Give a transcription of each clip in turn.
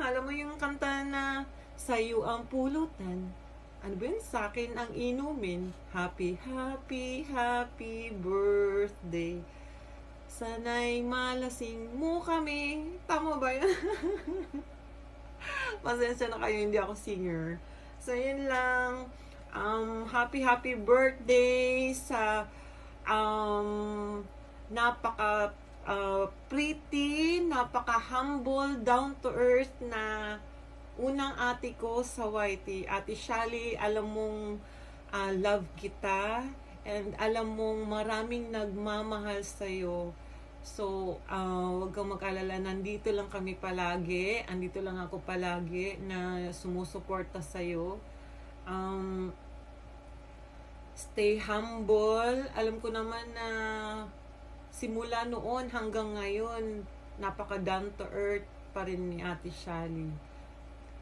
Alam mo yung kanta na sa'yo ang pulutan. Ano ba yun? Sa akin ang inumin. Happy, happy, happy birthday. Sana'y malasing mo kami. Tama ba yun? Pasensya na kayo, hindi ako singer. So, yun lang. Happy, happy birthday sa napaka pretty, napaka-humble, down-to-earth na unang ate ko sa YT. Ate Shally, alam mong love kita and alam mong maraming nagmamahal sa'yo. So, huwag kang mag-alala, nandito lang kami palagi, andito lang ako palagi na sumusuporta sa'yo. Stay humble. Alam ko naman na simula noon hanggang ngayon, napaka down to earth pa rin ni Ate Shally.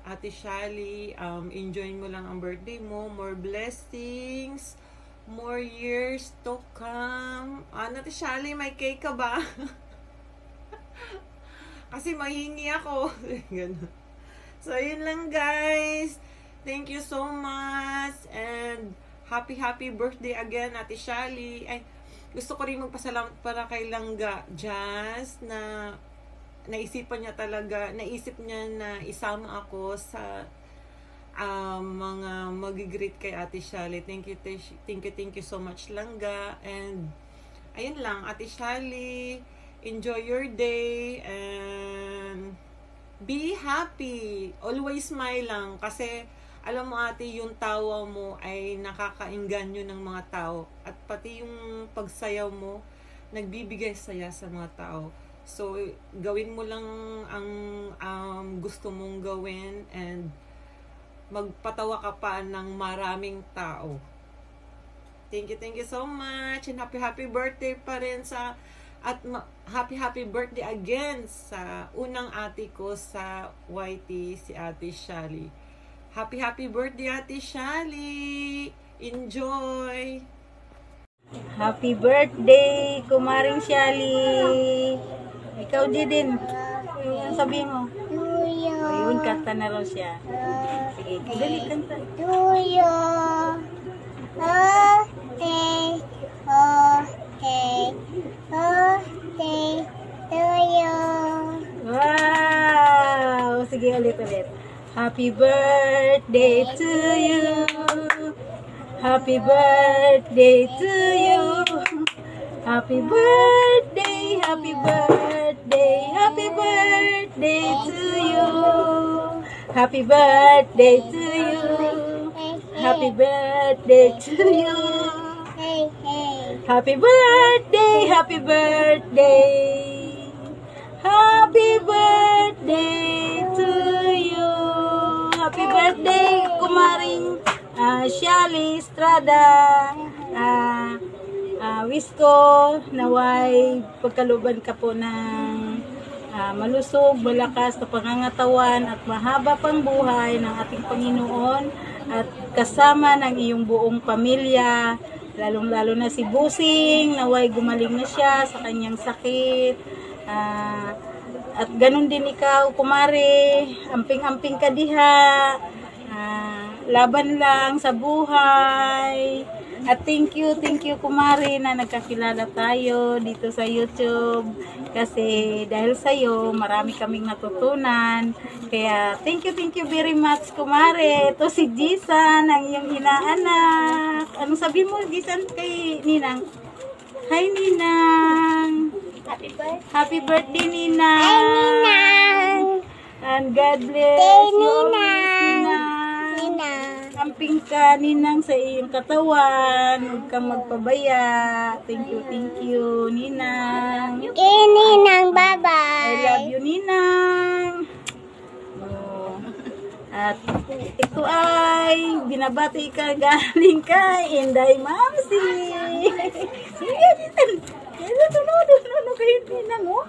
Ate Shally, enjoy mo lang ang birthday mo. More blessings, more years to come. Ate Shally, may cake ka ba? Kasi mahingi ako. Ganun. So, yun lang guys. Thank you so much. And happy birthday again, Ate Shally. Ay, gusto ko rin magpasalamat para kay Langga Jazz na naisip niya na isama ako sa mga mag-greet kay Ate Shally. Thank you so much, Langga. And ayun lang, Ate Shally, enjoy your day and be happy. Always smile lang kasi alam mo ate, yung tawa mo ay nakakaengganyo ng mga tao. At pati yung pagsayaw mo, nagbibigay saya sa mga tao. So, gawin mo lang ang gusto mong gawin and magpatawa ka pa ng maraming tao. Thank you so much. And happy birthday pa rin happy birthday again sa unang ate ko sa YT, si Ate Shally. Happy birthday, Ate Shally! Enjoy! Happy birthday, Kumaring Shally! Ikaw din. Yung sabihin mo. Ayun, kanta na raw siya. Sige, dali, kanta. Tuyo. Okay. Tuyo. Wow! Sige, ulit. Happy birthday to you. Happy birthday to you. Happy birthday to you. Happy birthday to you. Happy birthday to you. Happy birthday. Happy birthday to you. Happy birthday, Kumaring Shally Estrada. Wish ko naway pagkaluban ka po ng malusog, malakas na pangangatawan at mahaba pang buhay ng ating Panginoon at kasama ng iyong buong pamilya, lalong-lalo na si Busing, naway gumaling na siya sa kanyang sakit. At ganun din ikaw, Kumare, amping-amping ka diha, laban lang sa buhay. At thank you Kumare na nagkakilala tayo dito sa YouTube. Kasi dahil sa'yo, marami kaming natutunan. Kaya thank you very much, Kumare. Ito si Jisan, ang iyong inaanak. Anong sabi mo, Jisan, kay Ninang? Hi, Ninang! Happy birthday, Ninang! Hi, Ninang! And God bless you always, Ninang! Amping ka, Ninang, sa iyong katawan. Huwag kang magpabaya. Thank you, Ninang. Ninang, bye-bye. I love you, Ninang. At ito ay binabati ka galing kay Inday Mamsi. Sige, tunod kayo, Ninang, oh.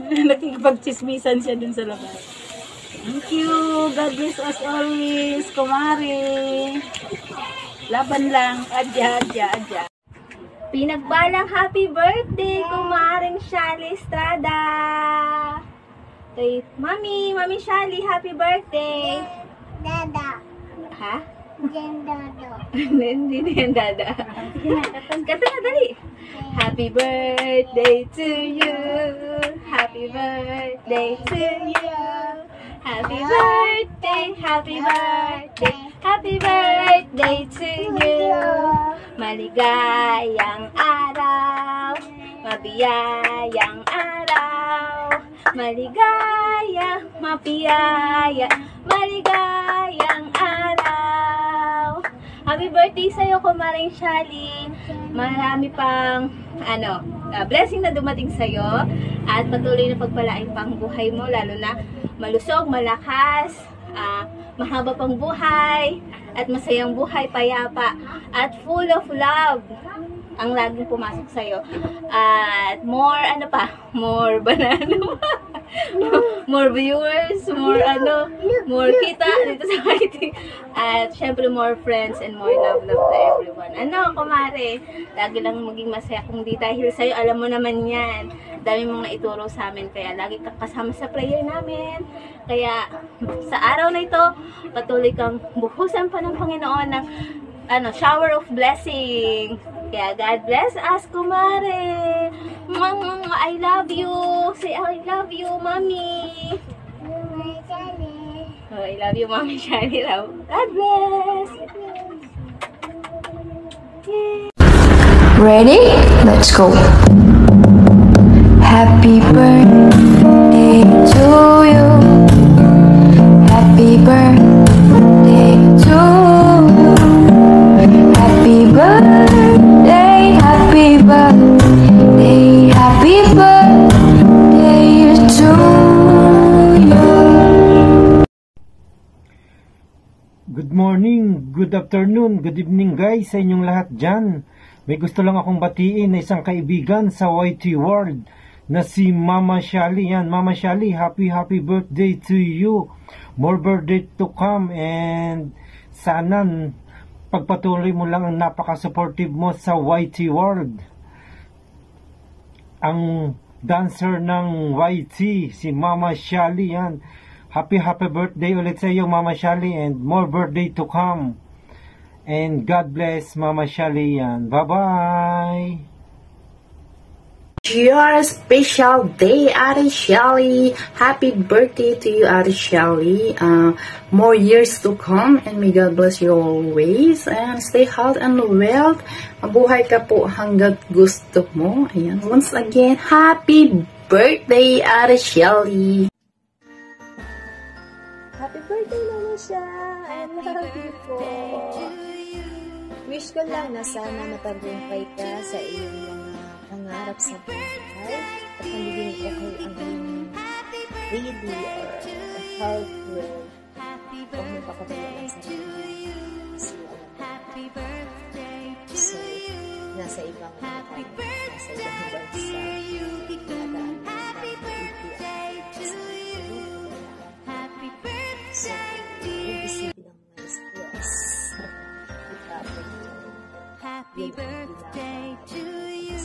Nakikipagchismisan siya dun sa labas. Thank you. God bless us always, Kumare. Laban lang. Adya. Pinagbalang happy birthday, Kumaring Shally Estrada. Kay Mami Shali, happy birthday! Dada. Ha? Diyan dado. Hindi na yan, Dada. Kata na, dali. Happy birthday to you. Happy birthday to you. Happy birthday, happy birthday, happy birthday to you. Maligayang araw, mabiyayang araw. Maligaya, mapiyaya, maligayang araw. Happy birthday sa'yo, Kumaring Shali. Marami pang, blessing na dumating sa'yo. At patuloy na pagpalain pang buhay mo, lalo na malusog, malakas, mahaba pang buhay, at masayang buhay, payapa, at full of love ang laging pumasok sa'yo. At more banana, more viewers, more kita dito sa YT. At syempre more friends and more love to everyone. Kumare, lagi lang maging masaya kung di dahil sa'yo, alam mo naman yan. Dami mong naituro sa amin, kaya lagi kang kasama sa prayer namin. Kaya sa araw na ito, patuloy kang buhusan pa ng Panginoon ng shower of blessing. Kaya God bless us, Kumare. I love you. Say I love you, Mommy. Oh, I love you, Mommy Shani raw. God bless. Ready? Let's go. Happy birthday to you. Happy birthday to you. Happy birthday, happy birthday, happy birthday to you. Good morning, good afternoon, good evening guys sa inyong lahat dyan. May gusto lang akong batiin na isang kaibigan sa YT World na si Mama Shali. Yan, Mama Shali, happy birthday to you. More birthday to come, and sana pagpatuloy mo lang ang napaka-supportive mo sa YT World. Ang dancer ng YT, si Mama Shali. Yan, happy birthday ulit sa iyo, Mama Shali, and more birthday to come. And God bless, Mama Shali. Yan, bye-bye. Your special day, Ate Shelly. Happy birthday to you, Ate Shelly. More years to come, and may God bless you always. And stay healthy and well. Mabuhay ka po hanggat gusto mo. Ayan. Once again, happy birthday, Ate Shelly. Happy birthday, Mama Sha. I love you po. Wish ko lang na sana matagumpay ka sa iyong mga pangarap sa buhay at magiging okay ang iyong baby or health will huwag mo pakabala ng sarili kasi so nasa ibang nasa ibang bansa nadaan so mag-isipin ang mga stress happy birthday to you.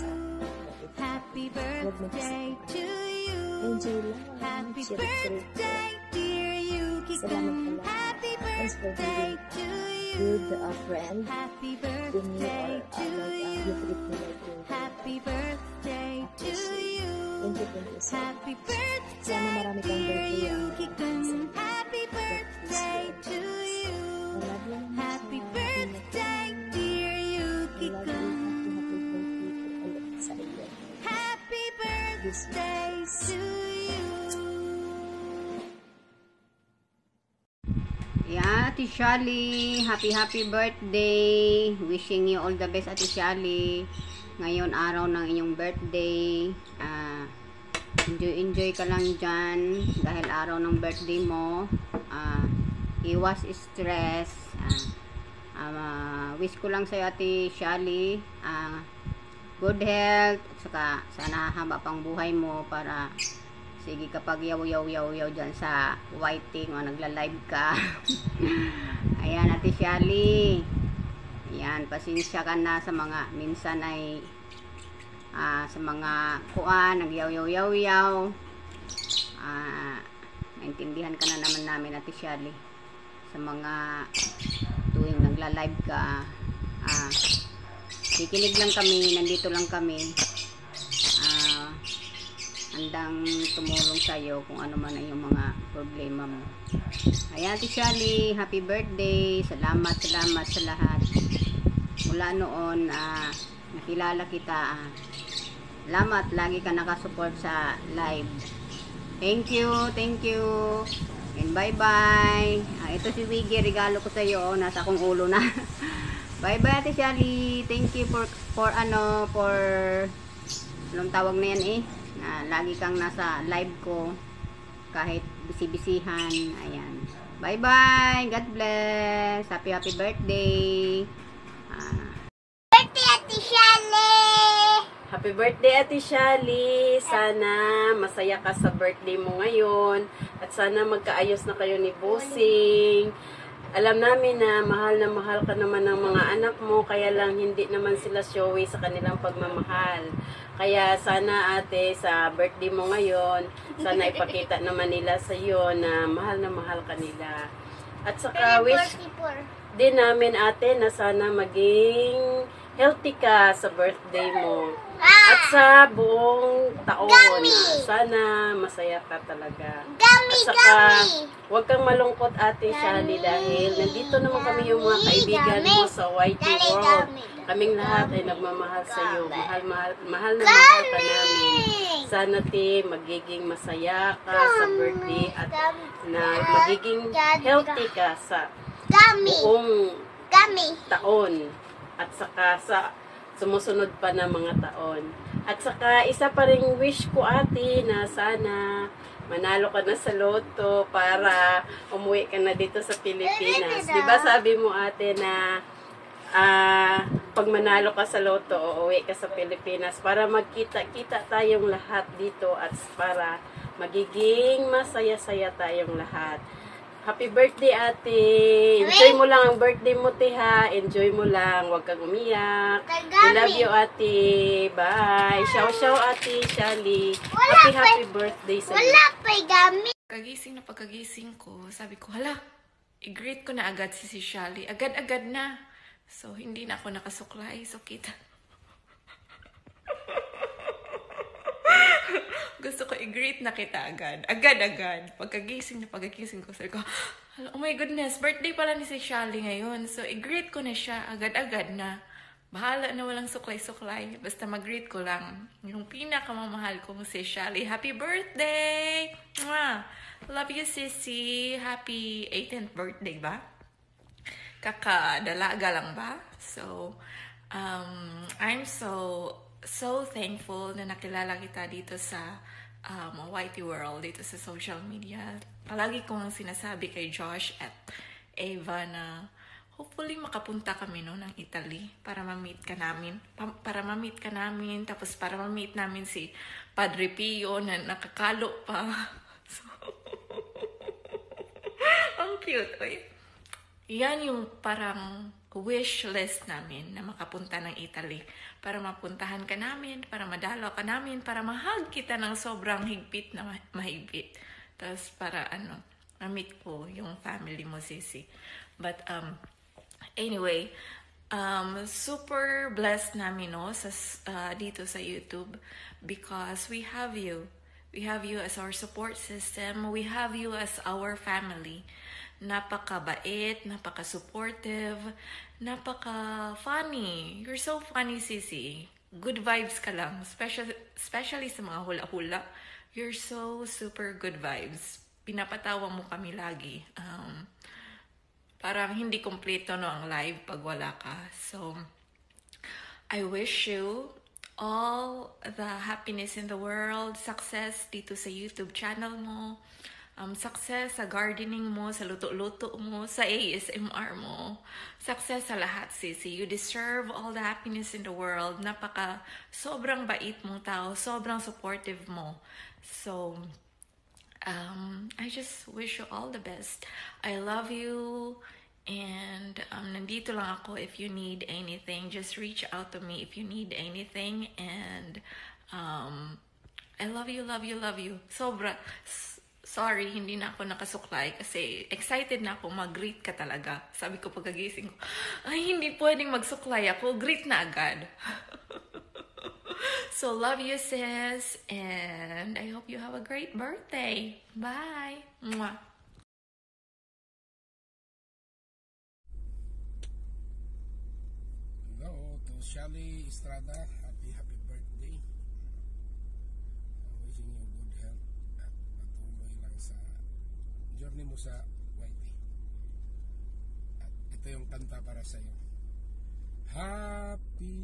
Happy birthday to you. Enjoy lang. Happy birthday, dear Yuki. Salamat pala. Thanks for being good friend. Happy birthday to you. You treat me like you. Happy birthday to you. Thank you so much. Sana marami kang birthday. Happy birthday to you. Happy birthday, dear Yuki. Happy birthday to you. Yeah, Ate Shali, happy birthday. Wishing you all the best, Ate Shali. Ngayon araw ng inyong birthday. Enjoy ka lang dyan dahil araw ng birthday mo. Iwas stress. Wish ko lang sa'yo, Ate Shali, good health, at saka sana haba pang buhay mo para sige kapag yaw dyan sa whiting o nagla-live ka. Ayan, Ate Shali, ayan, pasensya ka na sa mga minsan ay sa mga kuan nagyaw naintindihan ka na naman namin, Ate Shally, sa mga tuwing nagla-live ka. Kikinig lang kami, nandito lang kami. Handang tumulong sa'yo kung ano man ay yung mga problema mo. Ayan, Ate Shally, happy birthday. Salamat sa lahat. Mula noon, nakilala kita. Salamat, lagi ka nakasupport sa live. Thank you. And bye-bye. Ito si Wiggy, regalo ko sa'yo. Nasa akong ulo na. Bye-bye, Ate Shally. Thank you for anong tawag na yan na lagi kang nasa live ko kahit bisibisihan. Ayan. Bye-bye. God bless. Happy birthday. Birthday, Ate Shally! Happy birthday, Ate Shally. Sana masaya ka sa birthday mo ngayon. At sana magkaayos na kayo ni Bossing. Alam namin na mahal ka naman ng mga anak mo. Kaya lang hindi naman sila showy sa kanilang pagmamahal. Kaya sana, ate, sa birthday mo ngayon, sana ipakita naman nila sa iyo na mahal ka nila. At saka wish din namin, ate, na sana maging healthy ka sa birthday mo. At sa buong taon, sana masaya ka talaga. At saka, huwag kang malungkot, Ate Shally, dahil nandito naman kami yung mga kaibigan mo sa YT World. Kaming lahat ay nagmamahal sa iyo. Mahal na mahal ka namin. Sana, te, magiging masaya ka sa birthday at na magiging healthy ka sa buong taon. At saka sa sumusunod pa na mga taon. At saka isa pa ring wish ko, ate, na sana manalo ka na sa loto para umuwi ka na dito sa Pilipinas. Diba sabi mo, ate, na pag manalo ka sa loto, uuwi ka sa Pilipinas para magkita-kita tayong lahat dito at para magiging masaya-saya tayong lahat. Happy birthday, ate. Enjoy mo lang ang birthday mo, te, ha. Enjoy mo lang. Huwag kang umiyak. I love you, ate. Bye. Ciao, ate Shally. Happy birthday sa iyo. Wala pa gamit. Pagkagising ko, sabi ko, hala, i-greet ko na agad si Shally. Agad-agad na. So, hindi na ako nakasuklay. So, kita. Gusto ko i-greet na kita agad. Agad-agad. Pagkagising ko, sabi ko, oh my goodness, birthday pala ni si Shally ngayon. So, i-greet ko na siya agad-agad na. Bahala na walang suklay-suklay. Basta mag-greet ko lang. Yung pinakamamahal ko si Shally. Happy birthday! Mwah! Love you, sissy. Happy 18th birthday ba? Kakadalaga lang ba? So, I'm so thankful na nakilala kita dito sa YT World, dito sa social media. Palagi kong sinasabi kay Josh at Eva na hopefully makapunta kami ng Italy para ma-meet ka namin. Tapos para ma-meet namin si Padre Pio na nakakalo pa. So, ang cute. Oy. Yan yung parang wish list namin na makapunta ng Italy. Para mapuntahan ka namin, para madalaw ka namin, para mahag kita ng sobrang higpit na mahigpit. Tapos para ma-meet ko yung family mo, sisi. But anyway, super blessed namin dito sa YouTube because we have you. We have you as our support system. We have you as our family. Napakabait, napaka-supportive, napaka-funny. You're so funny, sisi. Good vibes ka lang. Especially sa mga hula-hula. You're so super good vibes. Pinapatawa mo kami lagi. Parang hindi kompleto ang live pag wala ka. So, I wish you all the happiness in the world, success dito sa YouTube channel mo, success sa gardening mo, sa luto-luto mo, sa ASMR mo, success sa lahat, sisi. You deserve all the happiness in the world. Sobrang bait mong tao, sobrang supportive mo. So, I just wish you all the best. I love you. And nandito lang ako if you need anything. Just reach out to me if you need anything. And I love you. Sorry, hindi na ako nakasuklay kasi excited na ako mag-greet ka talaga. Sabi ko pagkagising ko, ay hindi pwedeng magsuklay ako, greet na agad. So love you sis, and I hope you have a great birthday. Bye. Mwah. Hello to Shelly Estrada. Happy birthday. Wishing you good health at patuloy lang sa journey mo sa YT. At ito yung kanta para sa iyo. Happy